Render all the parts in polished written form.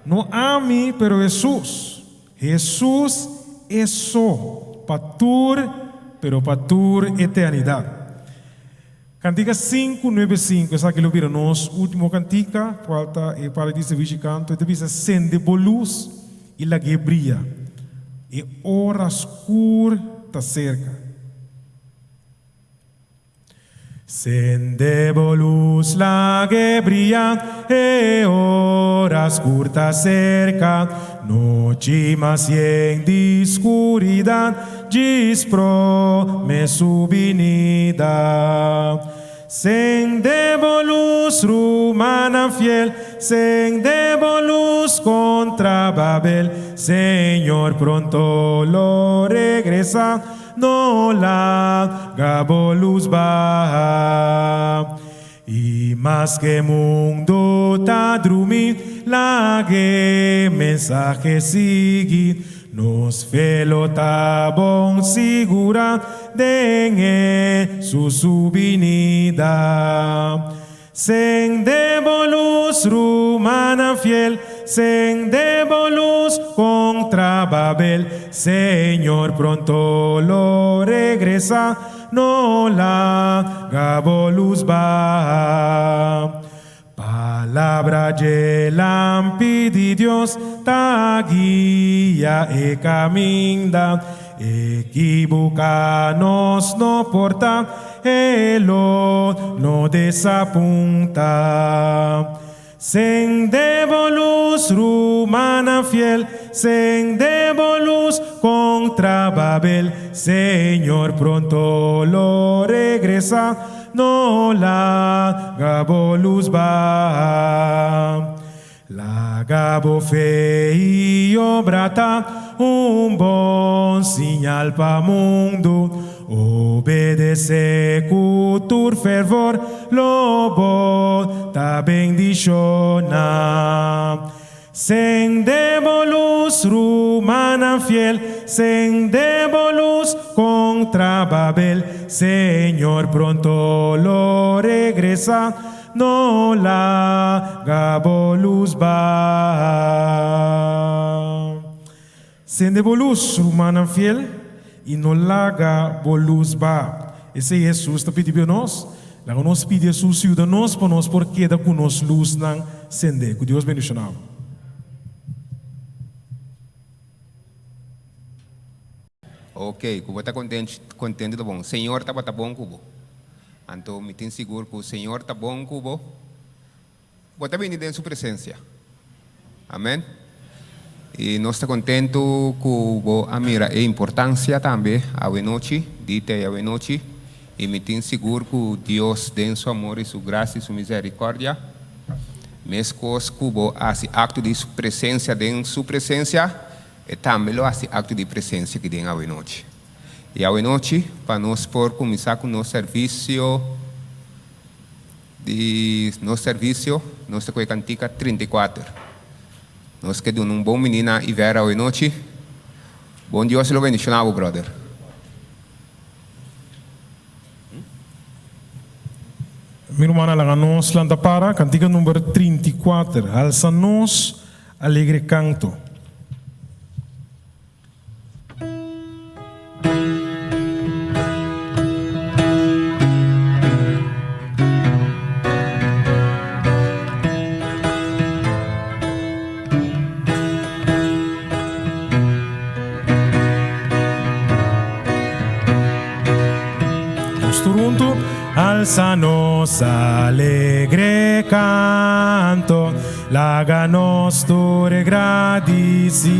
No a mí, pero Jesús. Jesús es so, patur, pero patur eternidad. Cantica 595, essa que ouvira nós, último cantica, falta e para dizer vice canto, e devia acender a luz e la que brilha. E hora escura está cerca. Sendebo luz la que brilla, e horas curtas cerca, noche más en discuridad, dispro me su venida. Sendebo luz rumana fiel, sendebo luz contra Babel, Señor pronto lo regresa, no la gabo luz baja. Y más que mundo ta drumi, la que mensaje sigue, nos felo ta bon segura de su subvenida. Sendebo luz rumana fiel, sendebo luz contra Babel, Señor pronto lo regresa, no la gabo luz baja. Palabra de lampi de Dios, ta guía e camina, equivocanos no porta, Elo no desapunta. Sendebo luz rumana fiel, sendebo luz contra Babel, Señor pronto lo regresa, no la gabo luz va. La gabo fe y obrata, un bon señal pa mundo, obedece cultur fervor, lobo ta bendiciona. Sendebo luz rumana fiel, sendebo luz contra Babel, Señor pronto lo regresa, no la gabo luz va. Sendebo luz rumana fiel, e no laga bolus ba. Esse Jesus está pedindo a nós, lá nós pedimos Jesus ajuda nós para nós porque da com nós luz não acender. Que Deus bendiga. Ok, Cubo está contente, tá bom. Senhor tá bom, Cubo. Então, me tem seguro que o Senhor tá bom, Cubo. Bota bem em sua presença. Amém? E nós estamos contentes com a importância também, a noite, dita e a noite, e me tem seguro que Deus tem seu amor e sua graça e sua misericórdia. Mas que esse acto de sua presença, de sua presença, e também esse acto de presença que tem a noite. E a noite, para nós por começar com nosso serviço, nós estamos com a cantica 34. Nós queremos um bom menina e vera hoje noite. Bom Deus lo bendicionado, brother. Minha irmã, lá nós landa para cantiga número 34. Alça nós alegre canto. Alza-nos alegre canto, laga-nos ture gradisi,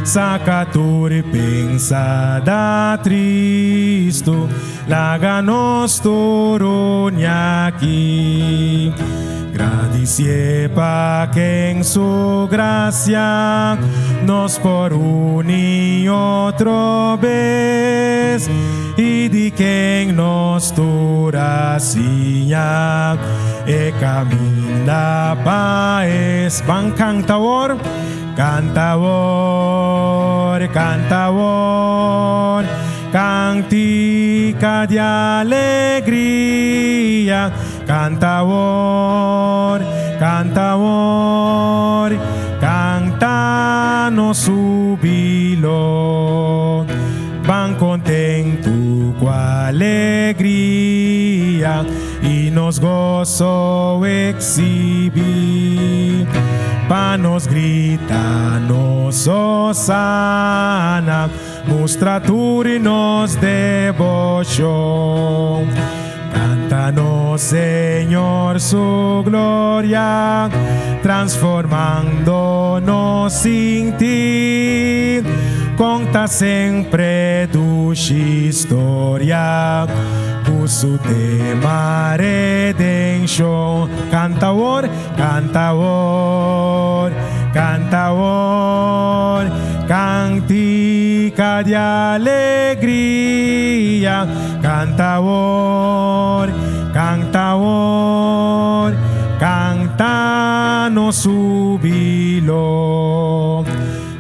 saca ture pensada tristo, laga-nos turunya aqui. Gradicie pa quem su gracia nos por unir outra vez, e de quem nos turacia e camina paz. Van cantador, cantador, cantador, cantica de alegria, cantador, cantador, canta su vilo, van contento con alegría y nos gozo exhibir. Pa nos grita, nos osana, mostra tu y nos devoción. Cántanos, Señor, su gloria, transformándonos sin ti. Conta sempre tu historia, su tema redención. Cantador, cantador, cantador, cantica de alegría. Cantador, cantador, cantanos su vilo.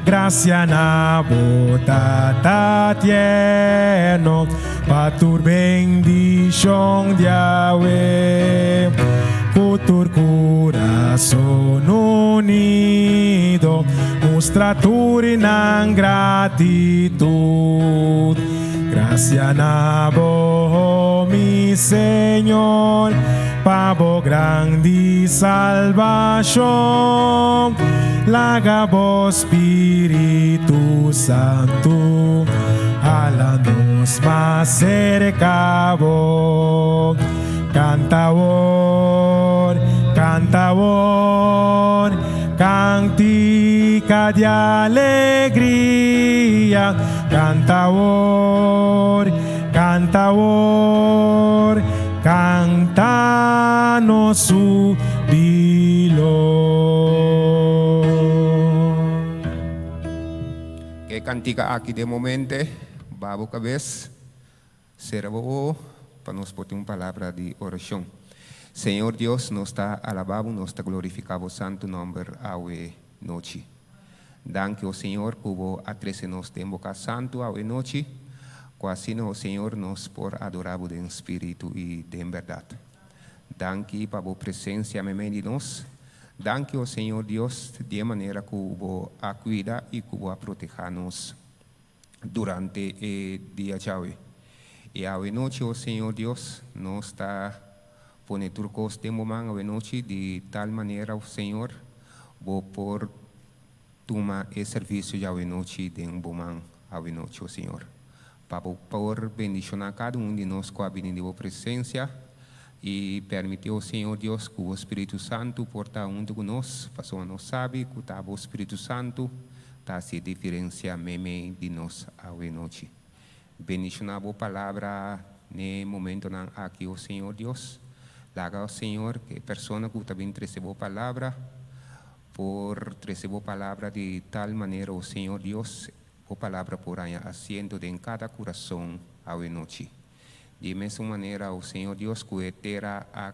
Gracia na botata tierno, pa tu bendición de Yahweh. Con corazón unido, mostra tu gratitud. Gracia na bo, mi Señor, pavo grande salvación. Lagabo Espíritu Santo, hálanos más cerca vos. Cantador, cantador, cantica de alegría. Cantador, cantador, cantanos su vilo. Que cantica aqui de momento, babo cabeça, servo para nos botar uma palavra de oração. Senhor Deus, nos está alabado, nos está glorificado, santo nome awe noite. Danke, o Senhor, por atrece-nos de boca santo awe noite, quase o Senhor nos por adorado em espírito e de verdade. Danke para a presença meio de nós. Danke, o Senhor Deus, de maneira que o a cuida e que o a proteger-nos durante o dia de hoje. E a noite, o Senhor Deus, nos está pondo turcos de momento a noite de tal maneira, o Senhor, vou por tomar o serviço de a noite de momento a noite, o Senhor. Para por bendicionar cada de nós com a bendita presença. E permitiu o Senhor Deus que o Espírito Santo porta junto conosco, a pessoa não sabe que o Espírito Santo está se diferencia meme de nós a noite. Bendicionar a palavra no momento aqui o Senhor Deus. Laga o Senhor que a pessoa que também recebeu a palavra, por receber a palavra de tal maneira o Senhor Deus, a palavra por aí assento em cada coração a noite. De mesma maneira, o Senhor Deus que terá a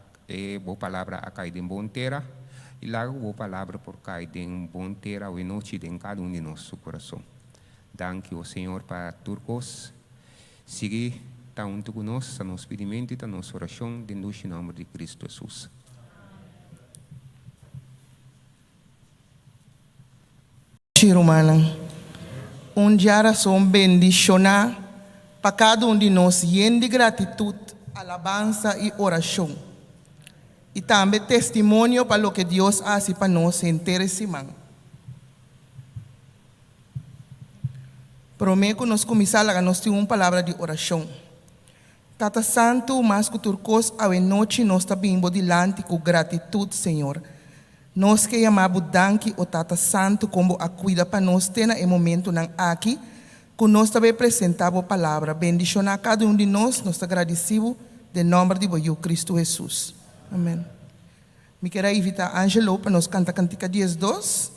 boa palavra a cair em bom terra e lá a boa palavra por cair em bom terra a noite em cada de nosso coração. Danke o Senhor para turcos. Siga junto conosco, nos pedimento e nossa oração, dentro do nome de Cristo Jesus. Romana, dia são bendicionar para cada de nós, de gratidão, alabança e oração. E também testemunho para o que Deus faz para nós em terra semana. Prometo que nós começar a nós ter uma palavra de oração. Tata Santo, mas que turcos a noite nós está bem delante com gratidão, Senhor. Nós que chamamos danke o Tata Santo como a cuida para nós ter no momento aqui, que nós também apresentamos a palavra. Bendição a cada de nós agradecido em nome de Cristo Jesus. Amém. Me quero invitar a Angelo para nós cantar cantica 10:2.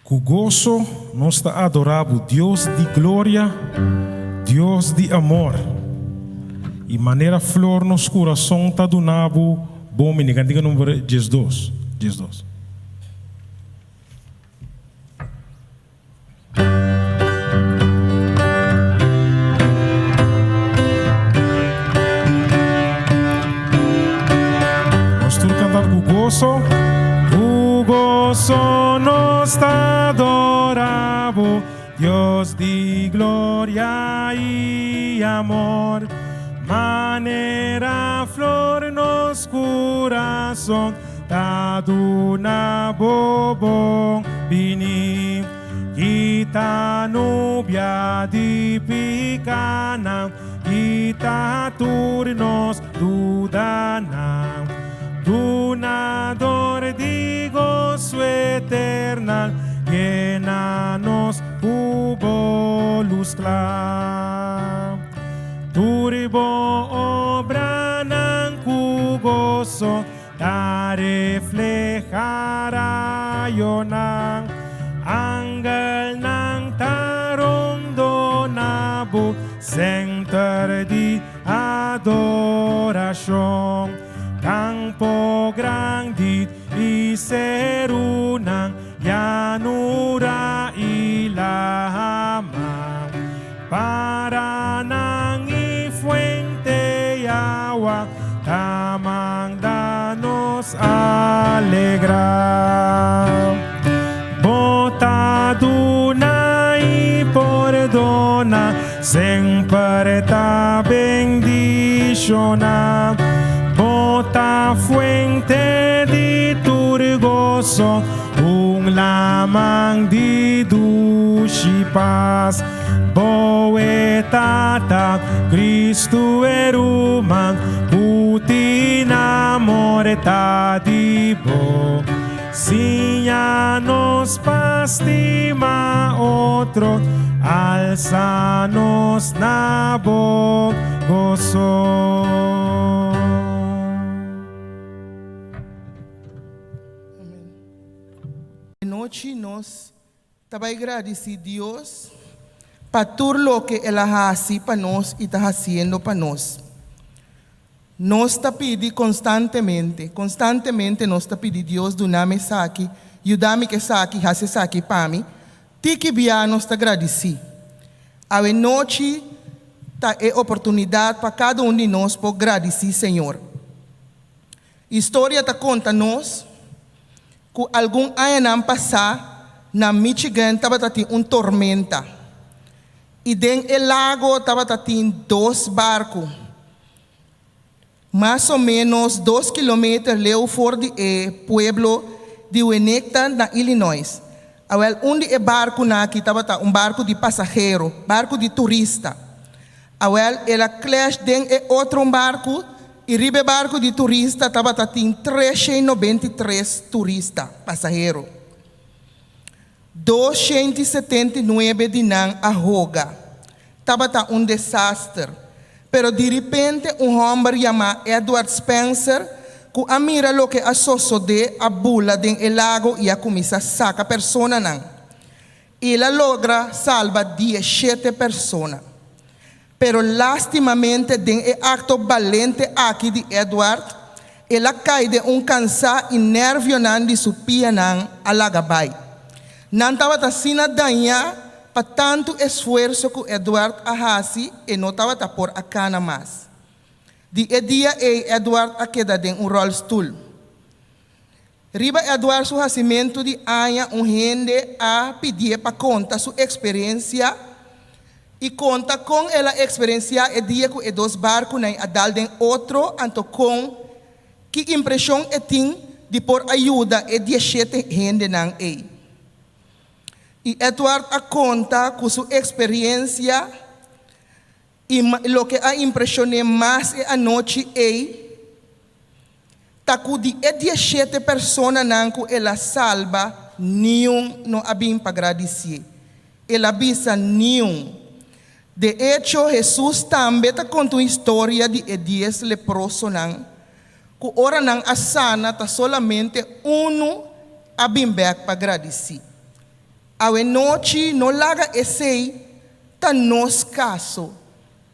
Com gozo nós está adorando Deus de glória, Deus de amor. E maneira flor nos coração está donado bom menino. Cantiga número 10:2. 10:2. tu gozo nos adoramos, Dios de gloria y amor. Manera flor nos corazón, taduna bobo bini, kita nubia di picana, kita turnos dudana, donador de gozo eternal, llenanos hubo luz clara. Turbo obra ng kugoso, ta reflejará yon ng angel ng tarong donabo, center di adorasyon, kang pograndit iserunang yanura ilahamang, para nang ifuente yawa, tamang danos alegra. Botado na y perdona, sempre ta bendiciona. Bota fuente di turgoso, un lamang di dushi paz. Boetata, Cristo erumang, putin amore ta di bo. Síñanos pastima otro, alzanos na bo gozo. Noche nos tabay agradeci Dios para todo lo que Él hace para nos y está haciendo para nos. Nos está pidiendo constantemente nos está pidiendo Dios, doname saki, ayúdame que saki, hace saki para mí, tiki bia nos está agradeci. A noche está oportunidade para cada de nós por agradecer, Senhor. História está conta nos que algum ano passado na Michigan estava tendo tormenta. E dentro do lago estava tendo 2 barcos. Mais ou menos 2 quilômetros leu fora do pueblo de Winnetka, na Illinois. Awel, onde barco aqui estava barco de passageiro, barco de turista. Awel, ela clash dentro outro barco, e ribe barco de turista estava tendo 393 turistas, passageiros. 279 de não arroga. Estava desastre. Pero de repente homem chamado Edward Spencer, que mira lo que a sucede a bula den el lago e a começa a sacar persona não. Ela logra salvar 17 personas. Pero lastimamente den el acto valente aqui de Edward, ela cai de cansado e nervio de su pia não alagabai. Não estava sina danha para tanto esforço que Edward ahasi e não estava por a cana mais. De dia Edward a queda de rolstool. Riba Edward su hacimento de anha gente a pedir para contar sua experiência e conta com ela experiência e dia que 2 barcos nem a dar den outro anto com que impressão tem de por ajuda e 17 gente não ei. E Edward a conta com sua experiência e o que a impressionou mais é a noite tá com de 17 pessoas não que ela salva, nenhum não abim para agradecer. Ela avisa nenhum. De hecho, Jesus também está contando uma história de 10 leprosos não, que ora não a sana tá solamente abim para agradecer. A noite não laga esse tá nos caso,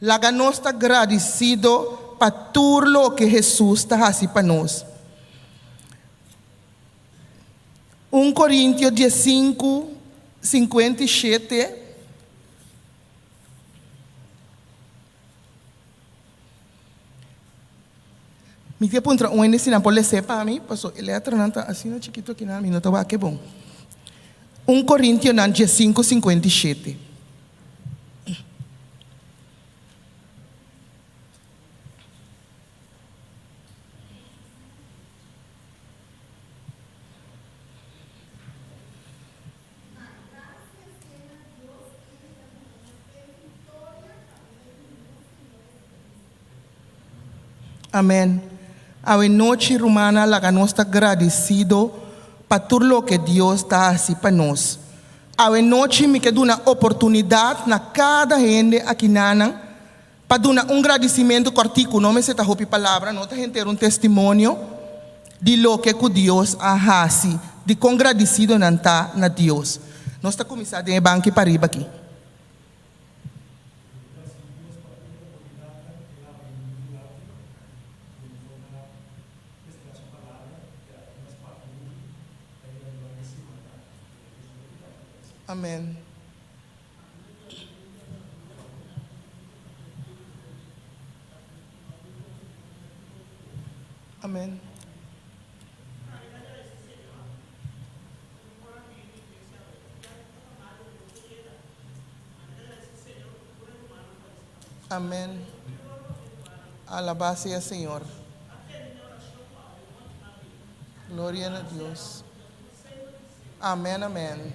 laga nós está agradecido para tudo o que Jesus está fazendo para nós. 1 Coríntios 15, 57. Mi te puntra un ene sina por le sepa a mí, paso el letra nanta así no chiquito que nada, mi no va que bom. 1 Coríntios 5:57. Amén. A noche romana la que nos está agradecido para todo lo que Dios está haciendo para nós. A noche me queda una oportunidad na cada gente aqui nana para dar um agradecimento cortico, não me se tá roupa palavra, não tá gente ter um testemunho de lo que Deus ha assim, de com agradecido nanta na Deus. Nós está começando em banco para riba aqui. Amém. Amém. Amém. Alabado seja o Senhor. Glória a Deus. Amém, amém.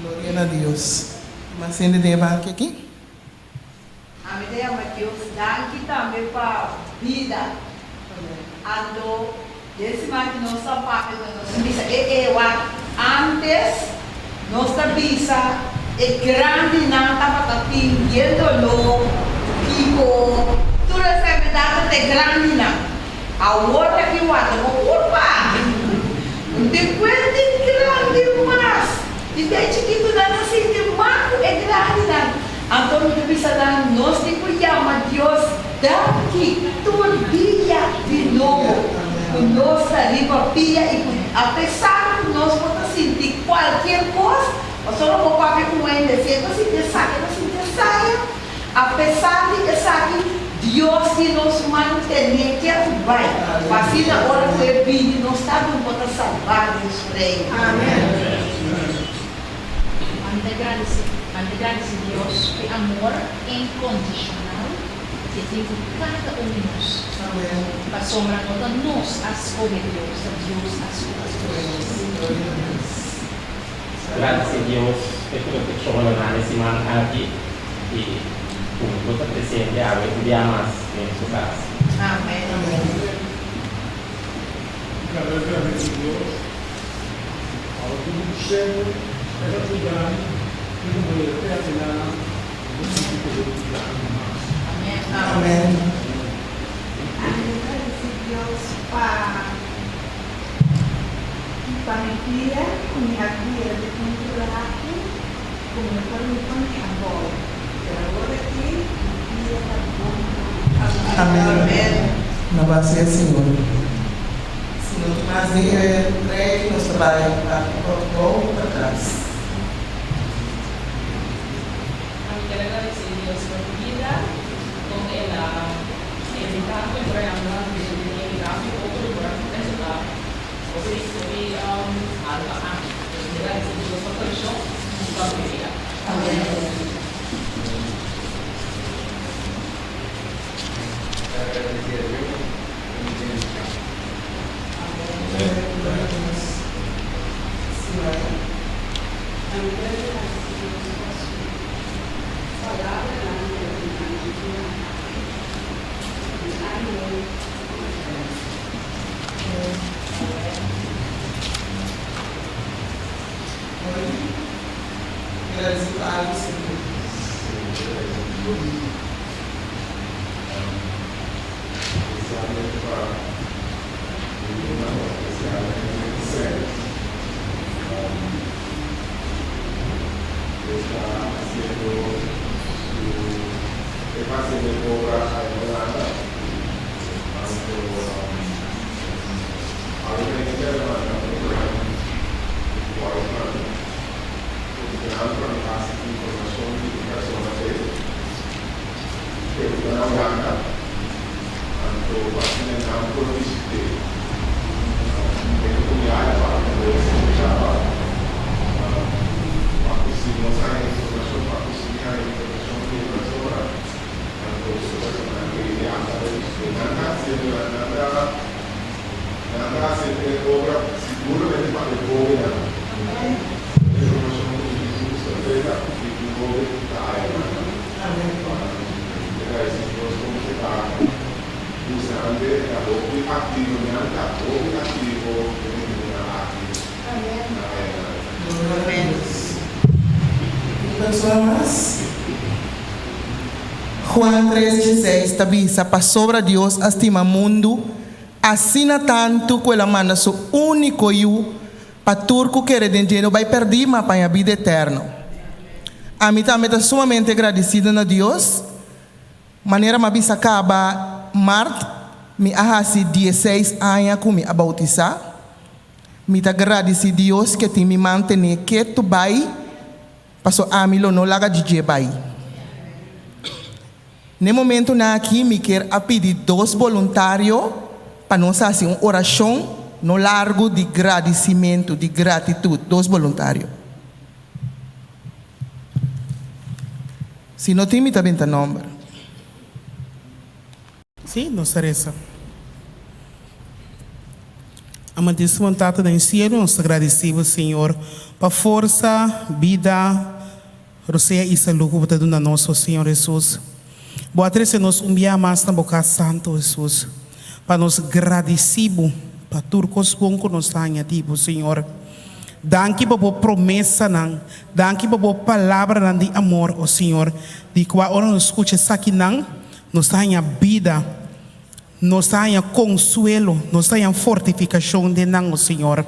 Glória a Deus. Mas ainda tem banco aqui? A minha ideia é Deus dá também para vida. Ando, esse mais que nós parte nós bisa antes nossa bisa é grande não estava atingindo lo tipo tudo essa medida é grande não. A outra que o outro opa. Depois de grande mais e tem chiquito não assim de marco é grande não. Então, eu bisa dar nós de cuidar, Deus daqui todo dia de novo. Nossa riba pia e apesar de nós podemos sentir qualquer coisa, nós só não vamos ver com ele, se não se saia, apesar de que sabe Deus que nos mantém, que vai, assim na hora que ele pede, nós estamos para salvar os freios. Amém. Agradece a Deus pelo amor incondicional que tem por cada um de nós. Para sombra toda nós as obediências a Deus as coisas. Grazie a Dio per quello che ci vuole nella settimana oggi e appunto presente a vediamo nel suo caso. Amém. Grazie a Dio. Autobus era tudo Amém. Agradece Deus para mentira, com minha vida de controlar, com minha permissão de amor. Agora aqui, dia está bom. Amém. Na base é Senhor. Se não mais de nós trabalhamos para trás. Quero agradecer a Deus por vida, com ela evitando e trabalhando de evitando outro buraco nesse lugar. Você foi algo a mim. Agradecer a Deus por todo isso, por sua vida. Amém. Grazie Personas. Juan 3:16 tabisa pa sobra Dios estima mundo assina tanto quella manda su unico io pa turco che redentino vai perdi ma pa a vida eterno. A mim também está sumamente agradecida a Deus. Maneira ma bisa acaba Mart me ahasi 16 anos com me a bautizar. Me tá agradecido Deus que tem me manter quieto bai. Passo a mim não laga de bai. No momento na aqui me quer a pedir 2 voluntários para nós fazer uma oração no largo de agradecimento, de gratitude. 2 voluntários. Se não tem, me também tá número. Sim, nós Teresa. Amantíssimo Tata do Cielo, nós agradecemos, Senhor, para força, vida, roceia e saúde que você dá nosso Senhor Jesus. Boa três nos enviar mais na boca Santo Jesus, para nos agradecemos, para turcos bom que nos tenha tipo, Senhor. Danke por a promessa, danke por a palavra de amor, oh Senhor, de qual hora nos escuta aqui, nos tenha vida, nos tenha consuelo, nos tenha fortificação de nang, oh Senhor.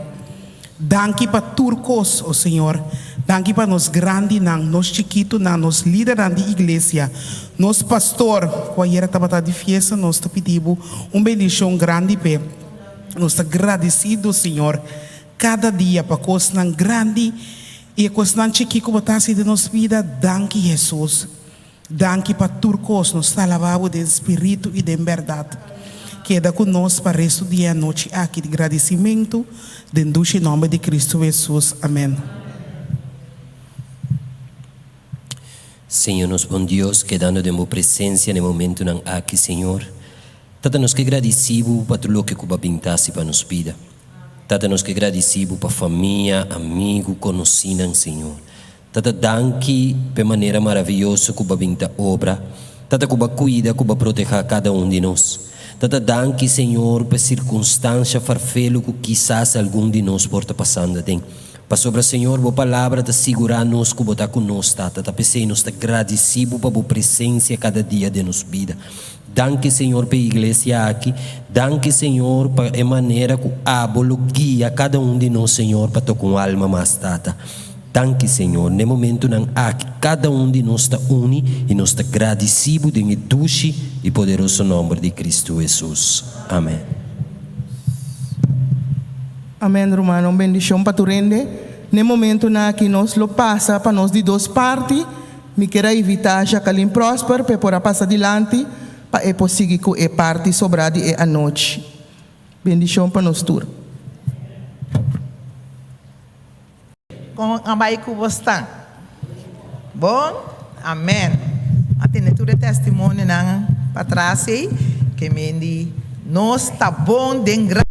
Danke para turcos, oh Senhor. Danke para nos grandes, nos chiquitos, nos líderes da igreja, nos pastor, quando era estava de fiesta, nós te pedimos bendição grande, nós te agradecidos, Senhor, cada dia para coisa grande e coisa chiquita que você de nossa vida. Danke, Jesus. Danke para turcos, nos está lavado de espírito e de verdade. Queda conosco para o resto do dia e noite aqui de agradecimento, dentro do nome de Cristo Jesus. Amém. Senhor, nos bom Deus, quedando de minha presença no momento não aqui, Senhor. Tata nos que agradecemos para tudo que Cuba pintasse para nos vida. Tata nos que agradecemos para família, amigo, conhecidos, Senhor. Tata danke de maneira maravilhosa Cuba pinta obra. Tata Cuba cuida, Cuba proteja cada de nós. Tata danke, Senhor, por circunstância farfelo que quizás algum de nós porta passando tem. Para sobre, Senhor, boa palavra de segurar-nos que botar conosco, Tata. Tapecei nos agradecido para a presença cada dia de nos vida. Danke, Senhor, para a igreja aqui. Danke, Senhor, para a maneira que guia cada de nós, Senhor, para tocar com alma mais, Tata. Danke, Senhor. No momento não aqui, cada de nós está uni e nós está agradecido de doce e poderoso nome de Cristo Jesus. Amém. Amém, Romano. Bendição para tu rende. No momento na que nós lo passa para nós de 2 partes, me quero evitar já que ele próspero para passar adiante para é possível que a parte sobrada é a noite. Bendição para nós todos. Com a Baiku Bostan. Bom? Amém. A tenetura testemunho na para trás que me nós está bom de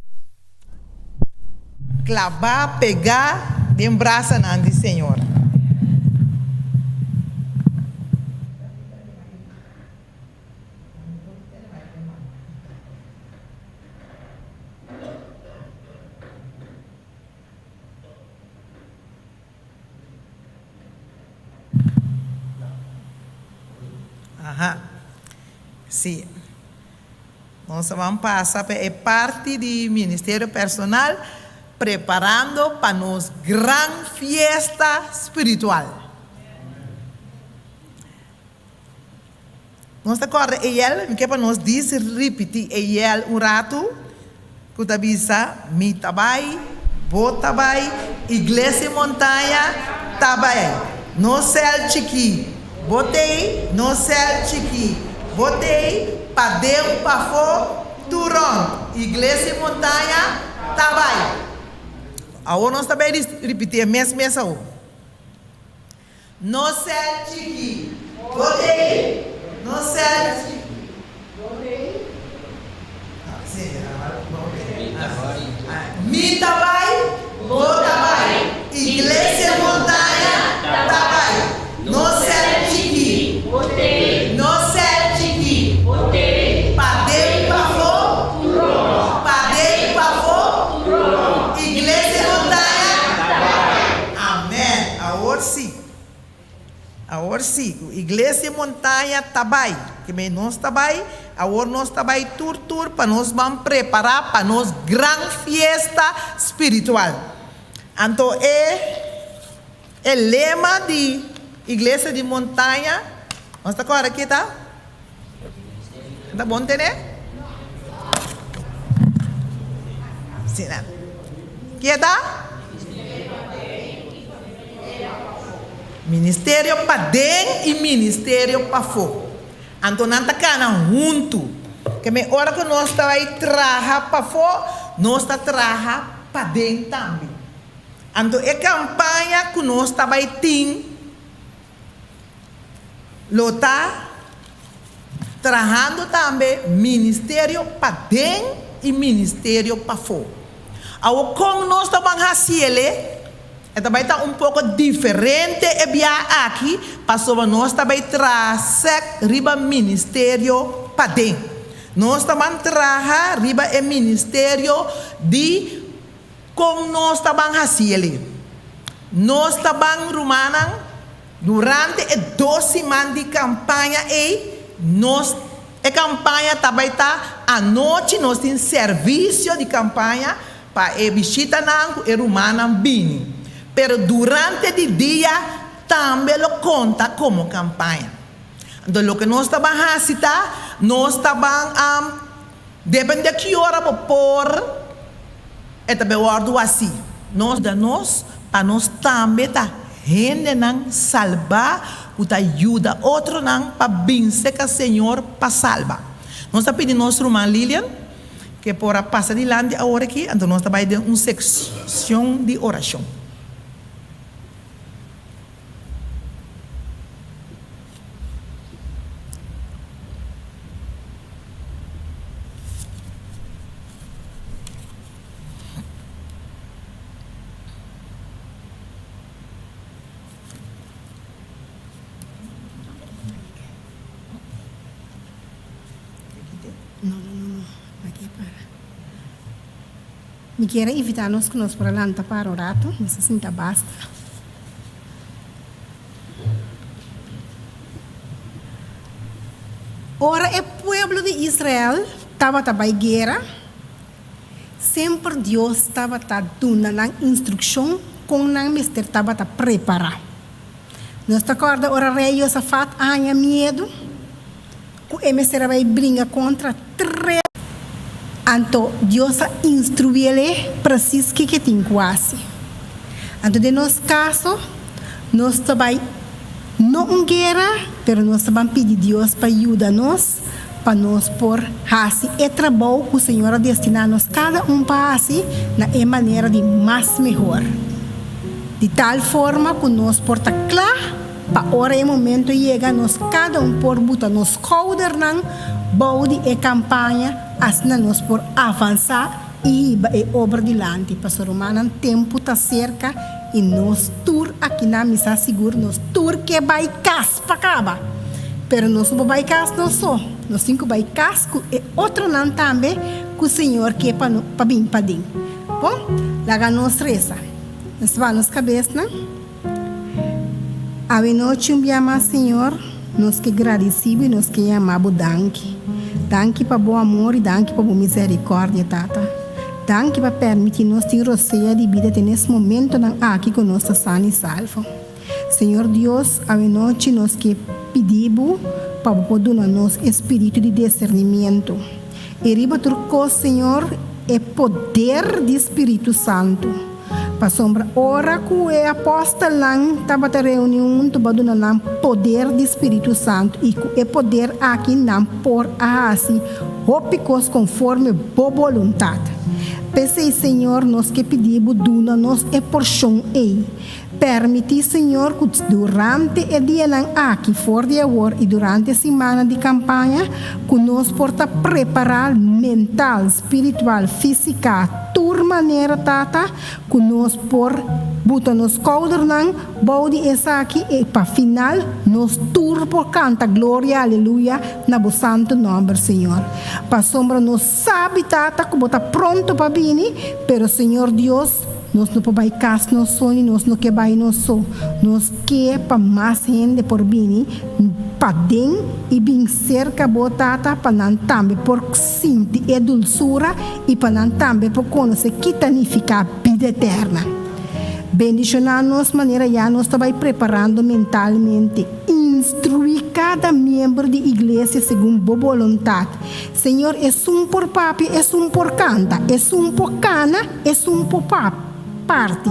clavar, pegar, de braço de Senhor. Aham. Sim. Nós vamos passar para a parte do Ministério Personal, preparando para nos grande fiesta espiritual. Nós agora ele que para nós diz repetir ele rato que tá bisa mi tabai, botabai, igreja montanha tabai, no céu chiqui, botei no céu chiqui, botei para Deus para fora turon, igreja montanha tabai. Agora nós também repetir a mesma mesa. No céu chiqui, botei no céu chiqui, botei. Mitabai, botabai, igreja montanha, tabai. No céu chiqui, botei. No céu chiqui, botei. Padei para fora, padei para fora. versículo. Igreja Montanha Tabai, que me nós Tabai, agora nós Tabai tur para nós vamos preparar para nós grande fiesta espiritual. Então é lema de Igreja de Montanha. Nós está agora aqui, tá? Tá bom entender? Sim, né? Que dá? Ministério para dentro e ministério para fora. Então, não está cana junto. Que me hora que nós está aí trabalhar para fora, nós está trabalhar para dentro também. Então, é campanha que nós está aí tem, está trabalhando também ministério para dentro e ministério para fora. Ao como nós estamos fazendo, também está pouco diferente aqui, para nós também trazer riba ministério para dentro. Nós também trazer riba o ministério de como nós estamos fazendo. Nós também rumana durante 12 semanas de campanha nós a campanha também está à noite nós temos serviço de campanha para visitar e rumana bini. Pero durante o dia também lo conta como campanha. Então, o que nós estamos fazendo, nós estamos depende de que hora por é também ordo assim. Nós para nós também tá gente não salvar, o ajuda outro não para vencer que o Senhor para salvar. Nós estamos pedindo nosso irmã Lilian que por passar de lá a hora aqui, então nós estamos dando uma secção de oração. Me quero invitar-nos que nós para lá para o rato, não se sinta basta. Ora, o povo de Israel estava também guerra. Sempre Deus estava dando uma instrução com o mister estava a preparar. Nós acorda ora rei Josafat tinha medo. Que o mister vai brigar contra três. Então, Deus instruiu ele preciso que tem quase. Então, de nosso caso, nós também não guerra, mas nós também pedimos a Deus para ajudar-nos, para nós por fazer o trabalho que o Senhor destina-nos cada para fazer na maneira de mais melhor. De tal forma que nós por estar claro, para hora e momento chega, nós cada por botar nos coder não, bode e campanha, assim nós por avançar e obra dilante. Pastor Romano, tempo está cerca e nós tour aqui na missa seguro, nós tour que vai cas para acaba. Pero nós não vai cas não só, nós cinco vai cas e outro não também que o Senhor que para bem para dentro. Bom, lá nós reza, nós vamos cabeça, não? A noite Senhor, nós que agradecemos e nós que amamos danke. Danke para bom amor e danke para boa misericórdia, Tata. Danke para permitir-nos ter roceia de vida nesse momento aqui com nossa sana e salvo. Senhor Deus, a noite nós que pedimos para poder nos espírito de discernimento. E riba turco, Senhor, é poder do Espírito Santo. Para sombra, ora que o apóstolo estava na reunião, estava dando poder do Espírito Santo e que o poder aqui não por assim, ópicos conforme boa vontade. Pensei, Senhor, nós que pedimos, duna-nos a porção aí. Permite, Senhor, que durante o dia aqui fora de agora e durante a semana de campanha, que nós porta preparar mental, espiritual, física, de maneira tata, que nós por botar nos coder não, bode essa aqui e para final nós tur por canta glória, aleluia, na bo santo nome, Senhor. Para sombra nós sabe tata que bota pronto para vir, pero Senhor Deus nós não podemos casar no sonho, nós não queremos no sonho, nós queremos para mais gente por vir, para dentro e bem cerca botata para não também por sentir a dulçura e para não também por conhecer que significa vida eterna. Bendicionar-nos maneira já nós estamos preparando mentalmente, instruir cada membro da igreja segundo a vontade. Senhor, é por papi, é por canta, é por cana, é por parte.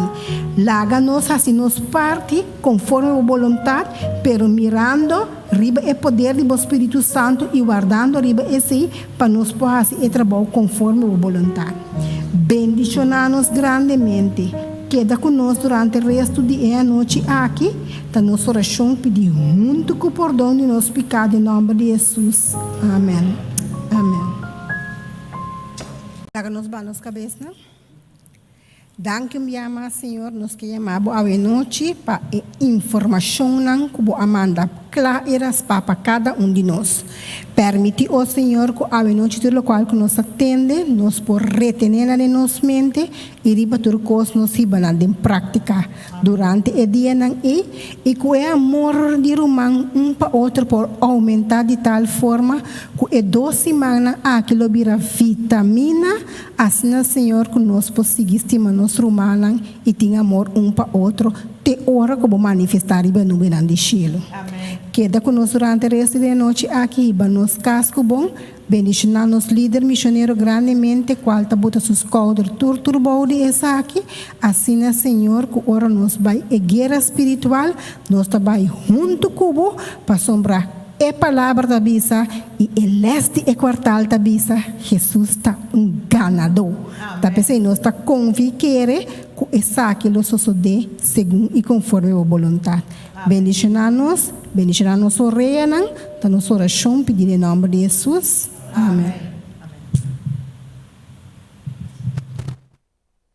Laga-nos assim nos parte conforme a vontade, pero mirando riba o poder do Espírito Santo e guardando riba esse para nos fazer trabalho conforme a vontade. Bendicionar-nos grandemente. Queda conosco durante o resto do dia e noite aqui. Da nossa oração pedir junto com o perdão de nossos pecados em nome de Jesus. Amém. Amém. Laga-nos banos cabeça, né? Danke me ama, Senhor, nos que chamamos a noite para informação que amanda claras para cada de nós. Permite, oh Senhor, que a noite tudo o qual que nos atende, nos por retener na nossa mente e riba tudo que nos riba na prática durante o dia e que o amor de romano para outro por aumentar de tal forma que é 2 semanas aquilo vira vitamina assim, Senhor, que nós possamos estimar nos romanos e ter amor para outro te hora que vou manifestar riba no grande cielo. Amém. Queda conosco durante o resto da noite aqui, nos casco bom, bendicionar nos líder missionário grandemente, qual tá bota sus cauder turbo de essa aqui, assim, Senhor, que ora nos vai a guerra espiritual, nós tá vai junto com o para sombrar a palavra da bisa e o leste e quartal da bisa, Jesus está ganador. Tá pensando, nós tá confiando que essa aqui lo sucede segundo e conforme a vontade. Bendicionar-nos o reino, da nossa oração, pedir em nome de Jesus. Amém.